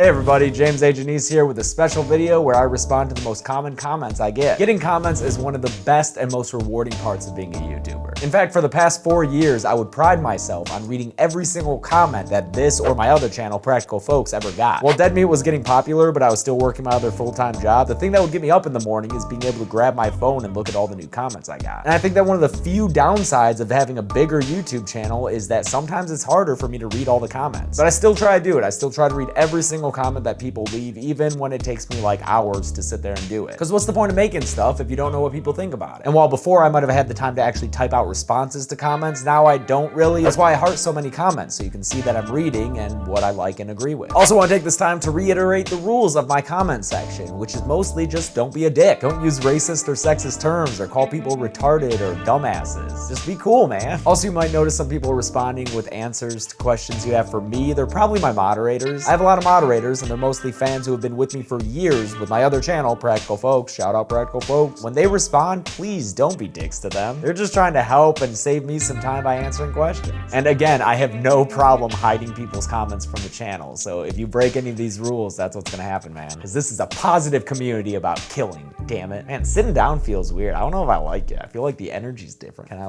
Hey everybody, James A. Janice here with a special video where I respond to the most common comments I get. Getting comments is one of the best and most rewarding parts of being a YouTuber. In fact, for the past 4 years, I would pride myself on reading every single comment that this or my other channel, Practical Folks, ever got. While Dead Meat was getting popular, but I was still working my other full-time job, the thing that would get me up in the morning is being able to grab my phone and look at all the new comments I got. And I think that one of the few downsides of having a bigger YouTube channel is that sometimes it's harder for me to read all the comments. But I still try to do it. I still try to read every single comment that people leave, even when it takes me like hours to sit there and do it. Because what's the point of making stuff if you don't know what people think about it? And while before I might have had the time to actually type out responses to comments, now I don't really. That's why I heart so many comments, so you can see that I'm reading and what I like and agree with. Also want to take this time to reiterate the rules of my comment section, which is mostly just don't be a dick. Don't use racist or sexist terms or call people retarded or dumbasses. Just be cool, man. Also, you might notice some people responding with answers to questions you have for me. They're probably my moderators. I have a lot of moderators, and they're mostly fans who have been with me for years with my other channel, Practical Folks. Shout out Practical Folks. When they respond, please don't be dicks to them. They're just trying to help and save me some time by answering questions. And again, I have no problem hiding people's comments from the channel. So if you break any of these rules, that's what's gonna happen, man. Because this is a positive community about killing, damn it. Man, sitting down feels weird. I don't know if I like it. I feel like the energy's different. Can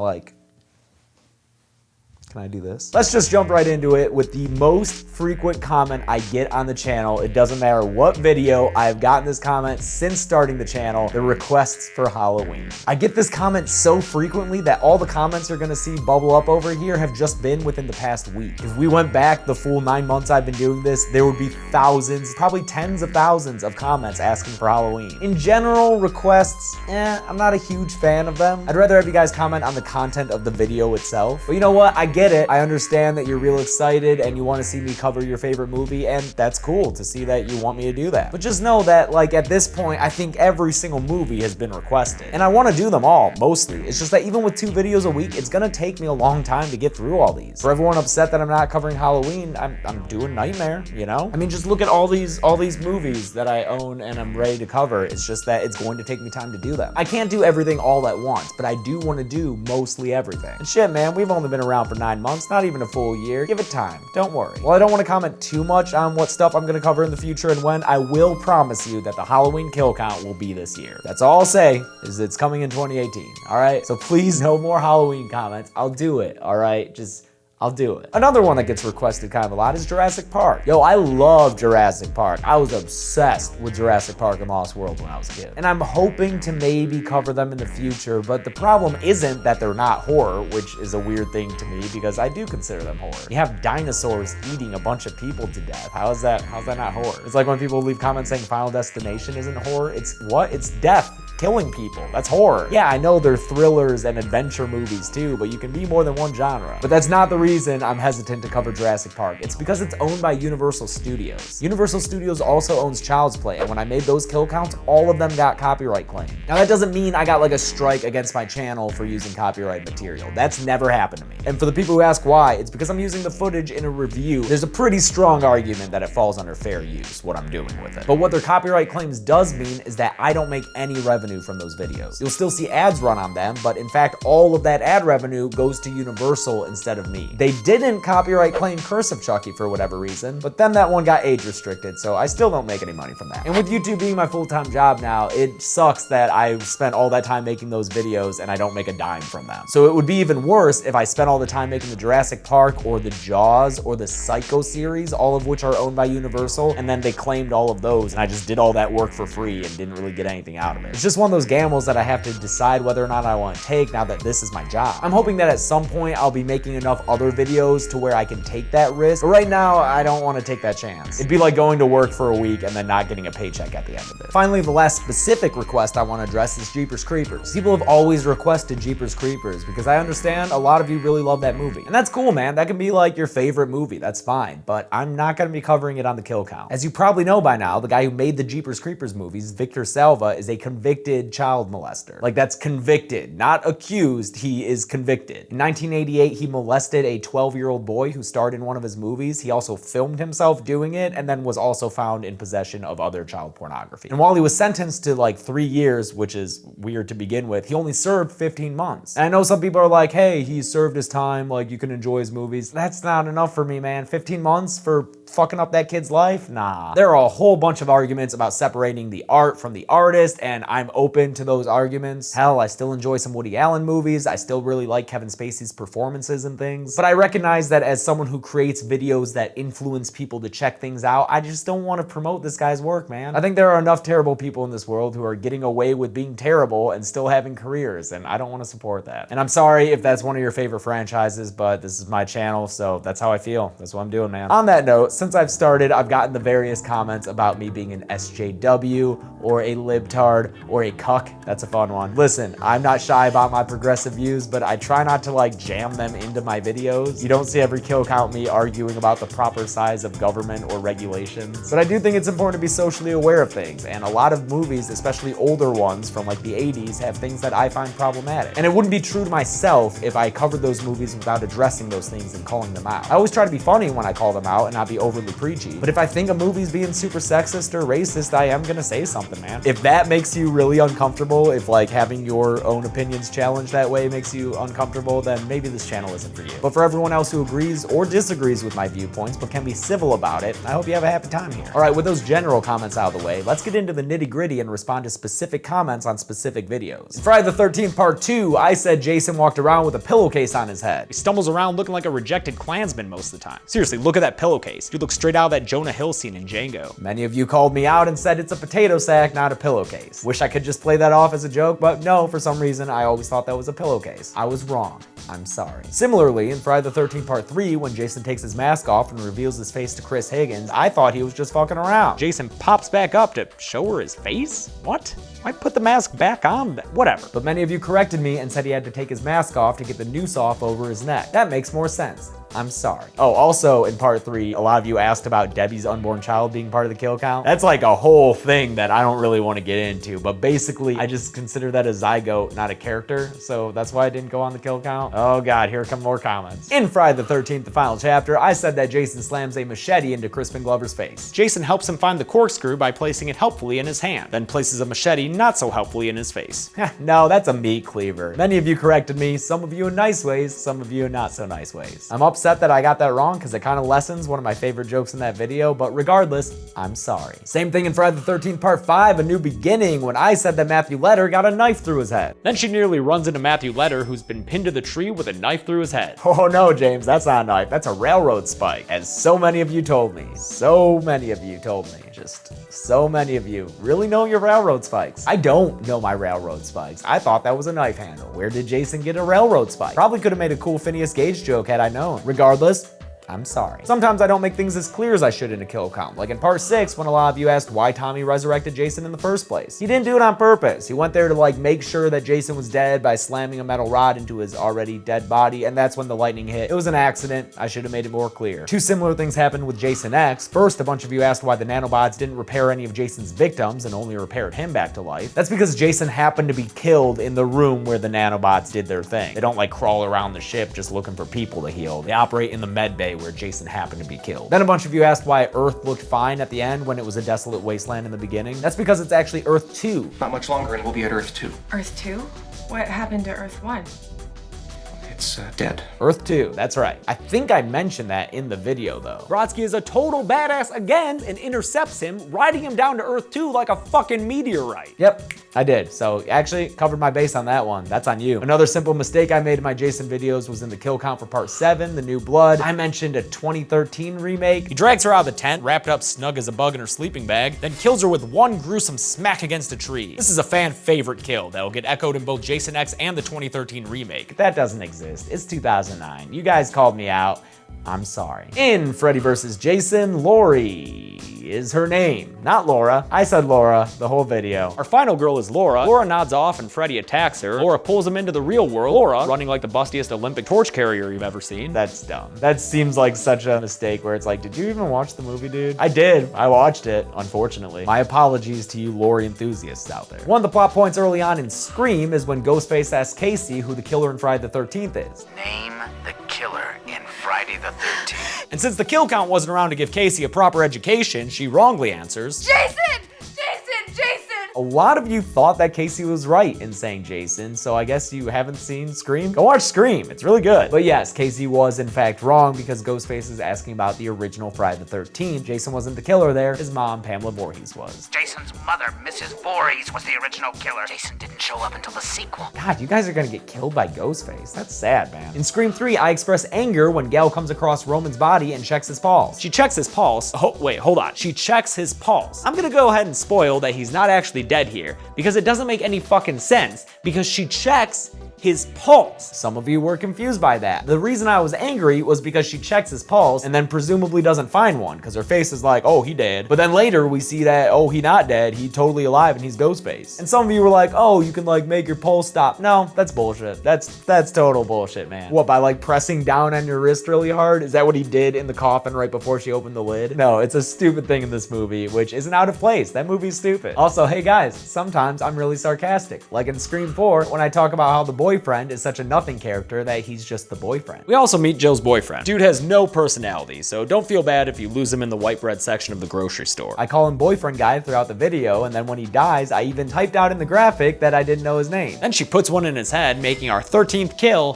I do this? Let's just jump right into it with the most frequent comment I get on the channel. It doesn't matter what video, I've gotten this comment since starting the channel, the requests for Halloween. I get this comment so frequently that all the comments you're gonna see bubble up over here have just been within the past week. If we went back the full 9 months I've been doing this, there would be thousands, probably tens of thousands of comments asking for Halloween. In general, requests, I'm not a huge fan of them. I'd rather have you guys comment on the content of the video itself. But you know what, I get it. I understand that you're real excited and you want to see me cover your favorite movie, and that's cool to see that you want me to do that. But just know that, like, at this point, I think every single movie has been requested. And I want to do them all, mostly. It's just that even with 2 videos a week, it's gonna take me a long time to get through all these. For everyone upset that I'm not covering Halloween, I'm doing Nightmare, you know? I mean, just look at all these movies that I own and I'm ready to cover. It's just that it's going to take me time to do them. I can't do everything all at once, but I do want to do mostly everything. And shit, man, we've only been around for 9 months. Not even a full year. Give it time. Don't worry. Well, I don't want to comment too much on what stuff I'm going to cover in the future and when. I will promise you that the Halloween kill count will be this year. That's all I'll say, is it's coming in 2018. All right? So please, no more Halloween comments. I'll do it. All right? I'll do it. Another one that gets requested kind of a lot is Jurassic Park. Yo, I love Jurassic Park. I was obsessed with Jurassic Park and Lost World when I was a kid. And I'm hoping to maybe cover them in the future, but the problem isn't that they're not horror, which is a weird thing to me because I do consider them horror. You have dinosaurs eating a bunch of people to death. How's that not horror? It's like when people leave comments saying Final Destination isn't horror. It's what? It's death. Killing people. That's horror. Yeah, I know they're thrillers and adventure movies too, but you can be more than one genre. But that's not the reason I'm hesitant to cover Jurassic Park. It's because it's owned by Universal Studios. Universal Studios also owns Child's Play, and when I made those kill counts, all of them got copyright claim. Now that doesn't mean I got like a strike against my channel for using copyright material. That's never happened to me. And for the people who ask why, it's because I'm using the footage in a review. There's a pretty strong argument that it falls under fair use, what I'm doing with it. But what their copyright claims does mean is that I don't make any revenue from those videos. You'll still see ads run on them, but in fact, all of that ad revenue goes to Universal instead of me. They didn't copyright claim Curse of Chucky for whatever reason, but then that one got age restricted, so I still don't make any money from that. And with YouTube being my full-time job now, it sucks that I spent all that time making those videos and I don't make a dime from them. So it would be even worse if I spent all the time making the Jurassic Park or the Jaws or the Psycho series, all of which are owned by Universal, and then they claimed all of those and I just did all that work for free and didn't really get anything out of it. It's just one of those gambles that I have to decide whether or not I want to take now that this is my job. I'm hoping that at some point I'll be making enough other videos to where I can take that risk, but right now I don't want to take that chance. It'd be like going to work for a week and then not getting a paycheck at the end of it. Finally, the last specific request I want to address is Jeepers Creepers. People have always requested Jeepers Creepers because I understand a lot of you really love that movie. And that's cool, man. That can be like your favorite movie. That's fine, but I'm not going to be covering it on the kill count. As you probably know by now, the guy who made the Jeepers Creepers movies, Victor Salva, is a convicted child molester. Like, that's convicted, not accused, he is convicted. In 1988, he molested a a 12-year-old boy who starred in one of his movies. He also filmed himself doing it and then was also found in possession of other child pornography. And while he was sentenced to like 3 years, which is weird to begin with, he only served 15 months. And I know some people are like, hey, he served his time, like you can enjoy his movies. That's not enough for me, man. 15 months for fucking up that kid's life? Nah. There are a whole bunch of arguments about separating the art from the artist, and I'm open to those arguments. Hell, I still enjoy some Woody Allen movies. I still really like Kevin Spacey's performances and things. But I recognize that as someone who creates videos that influence people to check things out, I just don't want to promote this guy's work, man. I think there are enough terrible people in this world who are getting away with being terrible and still having careers, and I don't want to support that. And I'm sorry if that's one of your favorite franchises, but this is my channel, so that's how I feel. That's what I'm doing, man. On that note, since I've started, I've gotten the various comments about me being an SJW or a libtard or a cuck. That's a fun one. Listen, I'm not shy about my progressive views, but I try not to like jam them into my videos. You don't see every kill count me arguing about the proper size of government or regulations. But I do think it's important to be socially aware of things, and a lot of movies, especially older ones from like the 80s, have things that I find problematic. And it wouldn't be true to myself if I covered those movies without addressing those things and calling them out. I always try to be funny when I call them out and not be overly preachy, but if I think a movie's being super sexist or racist, I am gonna say something, man. If that makes you really uncomfortable, if like having your own opinions challenged that way makes you uncomfortable, then maybe this channel isn't for you. But for everyone else who agrees or disagrees with my viewpoints but can be civil about it, I hope you have a happy time here. All right, with those general comments out of the way, let's get into the nitty-gritty and respond to specific comments on specific videos. In Friday the 13th Part 2, I said Jason walked around with a pillowcase on his head. He stumbles around looking like a rejected Klansman most of the time. Seriously, look at that pillowcase. Dude looks straight out of that Jonah Hill scene in Django. Many of you called me out and said it's a potato sack, not a pillowcase. Wish I could just play that off as a joke, but no, for some reason, I always thought that was a pillowcase. I was wrong. I'm sorry. Similarly, in Friday the 13th Part 3, when Jason takes his mask off and reveals his face to Chris Higgins, I thought he was just fucking around. Jason pops back up to show her his face? What? Why put the mask back on? Whatever. But many of you corrected me and said he had to take his mask off to get the noose off over his neck. That makes more sense. I'm sorry. Oh, also in Part 3, a lot of you asked about Debbie's unborn child being part of the kill count. That's like a whole thing that I don't really want to get into, but basically I just consider that a zygote, not a character, so that's why I didn't go on the kill count. Oh god, here come more comments. In Friday the 13th, the final chapter, I said that Jason slams a machete into Crispin Glover's face. Jason helps him find the corkscrew by placing it helpfully in his hand, then places a machete not so helpfully in his face. No, that's a meat cleaver. Many of you corrected me, some of you in nice ways, some of you in not so nice ways. I'm upset that I got that wrong because it kind of lessens one of my favorite jokes in that video, but regardless, I'm sorry. Same thing in Friday the 13th Part 5, A New Beginning, when I said that Matthew Leder got a knife through his head. Then she nearly runs into Matthew Leder, who's been pinned to the tree with a knife through his head. Oh no, James, that's not a knife, that's a railroad spike. As so many of you told me. So many of you told me. Just so many of you really know your railroad spikes. I don't know my railroad spikes. I thought that was a knife handle. Where did Jason get a railroad spike? Probably could have made a cool Phineas Gage joke had I known. Regardless, I'm sorry. Sometimes I don't make things as clear as I should in a kill count, like in Part 6 when a lot of you asked why Tommy resurrected Jason in the first place. He didn't do it on purpose. He went there to like make sure that Jason was dead by slamming a metal rod into his already dead body, and that's when the lightning hit. It was an accident. I should have made it more clear. Two similar things happened with Jason X. First, a bunch of you asked why the nanobots didn't repair any of Jason's victims and only repaired him back to life. That's because Jason happened to be killed in the room where the nanobots did their thing. They don't like crawl around the ship just looking for people to heal. They operate in the med bay where Jason happened to be killed. Then a bunch of you asked why Earth looked fine at the end when it was a desolate wasteland in the beginning. That's because it's actually Earth 2. Not much longer and we'll be at Earth 2. Earth 2? What happened to Earth 1? It's dead. Earth 2, that's right. I think I mentioned that in the video though. Brodsky is a total badass again and intercepts him, riding him down to Earth 2 like a fucking meteorite. Yep, I did. So actually covered my base on that one. That's on you. Another simple mistake I made in my Jason videos was in the kill count for Part 7, The New Blood. I mentioned a 2013 remake. He drags her out of the tent, wrapped up snug as a bug in her sleeping bag, then kills her with one gruesome smack against a tree. This is a fan favorite kill that will get echoed in both Jason X and the 2013 remake. That doesn't exist. It's 2009. You guys called me out. I'm sorry. In Freddy vs. Jason, Lori is her name, not Laura. I said Laura the whole video. Our final girl is Laura. Laura nods off and Freddy attacks her. Laura pulls him into the real world. Laura, running like the bustiest Olympic torch carrier you've ever seen. That's dumb. That seems like such a mistake where it's like, did you even watch the movie, dude? I did. I watched it, unfortunately. My apologies to you Lori enthusiasts out there. One of the plot points early on in Scream is when Ghostface asks Casey who the killer in Friday the 13th is. Name the killer in Friday the 13th. And since the kill count wasn't around to give Casey a proper education, she wrongly answers, Jason! A lot of you thought that Casey was right in saying Jason, so I guess you haven't seen Scream? Go watch Scream, it's really good. But yes, Casey was in fact wrong because Ghostface is asking about the original Friday the 13th. Jason wasn't the killer there, his mom, Pamela Voorhees, was. Jason's mother, Mrs. Voorhees, was the original killer. Jason didn't show up until the sequel. God, you guys are gonna get killed by Ghostface. That's sad, man. In Scream 3, I express anger when Gail comes across Roman's body and checks his pulse. she checks his pulse. Oh, wait, hold on. She checks his pulse. I'm gonna go ahead and spoil that he's not actually dead here because it doesn't make any fucking sense because she checks his pulse. Some of you were confused by that. The reason I was angry was because she checks his pulse and then presumably doesn't find one because her face is like, oh, he dead. But then later we see that, oh, he not dead, he totally alive and he's Ghostface. And some of you were like, oh, you can like make your pulse stop. No, that's bullshit. That's total bullshit, man. What, by like pressing down on your wrist really hard? Is that what he did in the coffin right before she opened the lid? No, it's a stupid thing in this movie, which isn't out of place. That movie's stupid. Also, hey guys, sometimes I'm really sarcastic. Like in Scream 4, when I talk about how the boyfriend is such a nothing character that he's just the boyfriend. We also meet Jill's boyfriend. Dude has no personality, so don't feel bad if you lose him in the white bread section of the grocery store. I call him boyfriend guy throughout the video, and then when he dies, I even typed out in the graphic that I didn't know his name. Then she puts one in his head, making our 13th kill.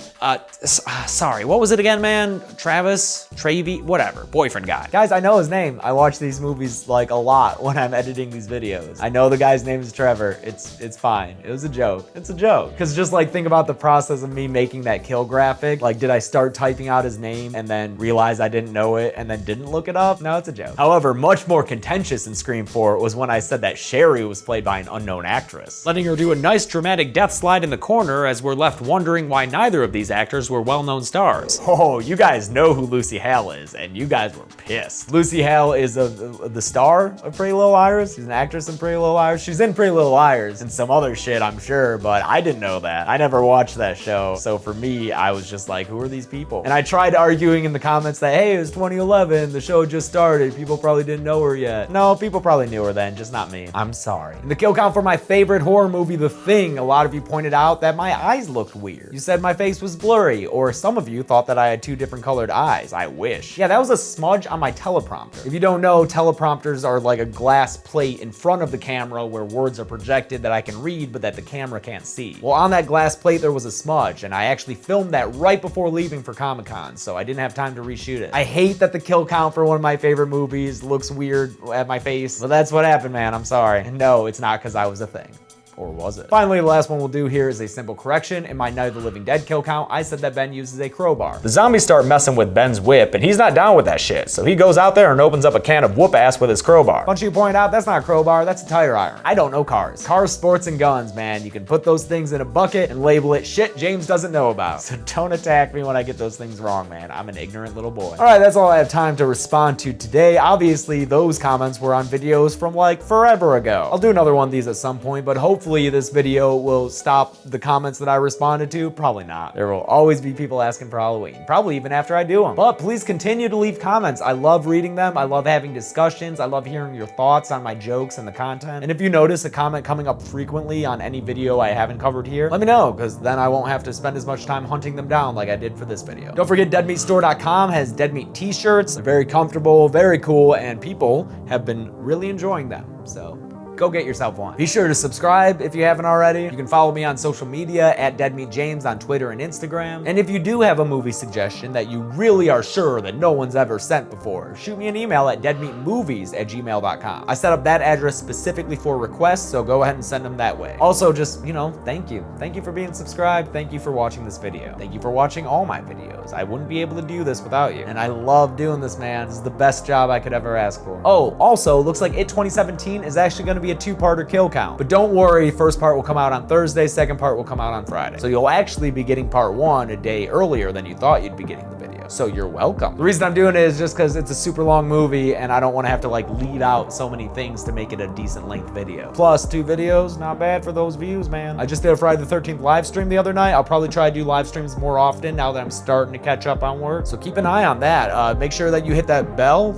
Sorry, what was it again, man? Travis? Travy? Whatever. Boyfriend guy. Guys, I know his name. I watch these movies like a lot when I'm editing these videos. I know the guy's name is Trevor. It's fine. It was a joke. It's a joke. Cause just like think about the process of me making that kill graphic. Like, did I start typing out his name and then realize I didn't know it and then didn't look it up? No, it's a joke. However, much more contentious in Scream 4 was when I said that Sherry was played by an unknown actress. Letting her do a nice dramatic death slide in the corner as we're left wondering why neither of these actors were well-known stars. Oh, you guys know who Lucy Hale is, and you guys were pissed. Lucy Hale is the star of Pretty Little Liars. She's an actress in Pretty Little Liars. She's in Pretty Little Liars and some other shit, I'm sure, but I didn't know that. I never watched that show, so for me, I was just like, who are these people? And I tried arguing in the comments that, hey, it was 2011, the show just started, people probably didn't know her yet. No, people probably knew her then, just not me. I'm sorry. In the kill count for my favorite horror movie, The Thing, a lot of you pointed out that my eyes looked weird. You said my face was blurry, or some of you thought that I had two different colored eyes. I wish. Yeah, that was a smudge on my teleprompter. If you don't know, teleprompters are like a glass plate in front of the camera where words are projected that I can read, but that the camera can't see. Well, on that glass plate, there was a smudge, and I actually filmed that right before leaving for Comic-Con, so I didn't have time to reshoot it. I hate that the kill count for one of my favorite movies looks weird at my face, but that's what happened, man. I'm sorry. And no, it's not because I was a thing. Or was it? Finally, the last one we'll do here is a simple correction. In my Night of the Living Dead kill count, I said that Ben uses a crowbar. The zombies start messing with Ben's whip, and he's not down with that shit, so he goes out there and opens up a can of whoop ass with his crowbar. A bunch of you point out, that's not a crowbar, that's a tire iron. I don't know cars. Cars, sports, and guns, man. You can put those things in a bucket and label it shit James doesn't know about. So don't attack me when I get those things wrong, man. I'm an ignorant little boy. All right, that's all I have time to respond to today. Obviously, those comments were on videos from like forever ago. I'll do another one of these at some point, but hopefully this video will stop the comments that I responded to. Probably not. There will always be people asking for Halloween, probably even after I do them. But please continue to leave comments. I love reading them. I love having discussions. I love hearing your thoughts on my jokes and the content. And if you notice a comment coming up frequently on any video I haven't covered here, let me know, because then I won't have to spend as much time hunting them down like I did for this video. Don't forget deadmeatstore.com has Dead Meat t-shirts. They're very comfortable, very cool, and people have been really enjoying them. So go get yourself one. Be sure to subscribe if you haven't already. You can follow me on social media at DeadMeatJames on Twitter and Instagram. And if you do have a movie suggestion that you really are sure that no one's ever sent before, shoot me an email at deadmeatmovies@gmail.com. I set up that address specifically for requests, so go ahead and send them that way. Also, just, thank you. Thank you for being subscribed. Thank you for watching this video. Thank you for watching all my videos. I wouldn't be able to do this without you. And I love doing this, man. This is the best job I could ever ask for. Oh, also, looks like It 2017 is actually gonna be a two-parter kill count. But don't worry, first part will come out on Thursday, second part will come out on Friday. So you'll actually be getting part one a day earlier than you thought you'd be getting the video. So you're welcome. The reason I'm doing it is just because it's a super long movie and I don't want to have to leave out so many things to make it a decent length video. Plus 2 videos, not bad for those views, man. I just did a Friday the 13th live stream the other night. I'll probably try to do live streams more often now that I'm starting to catch up on work. So keep an eye on that. Make sure that you hit that bell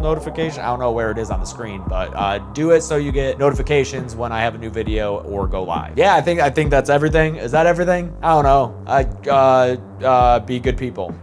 notification. I don't know where it is on the screen, but do it so you get notifications when I have a new video or go live. Yeah, I think that's everything. Is that everything? I don't know. Be good people.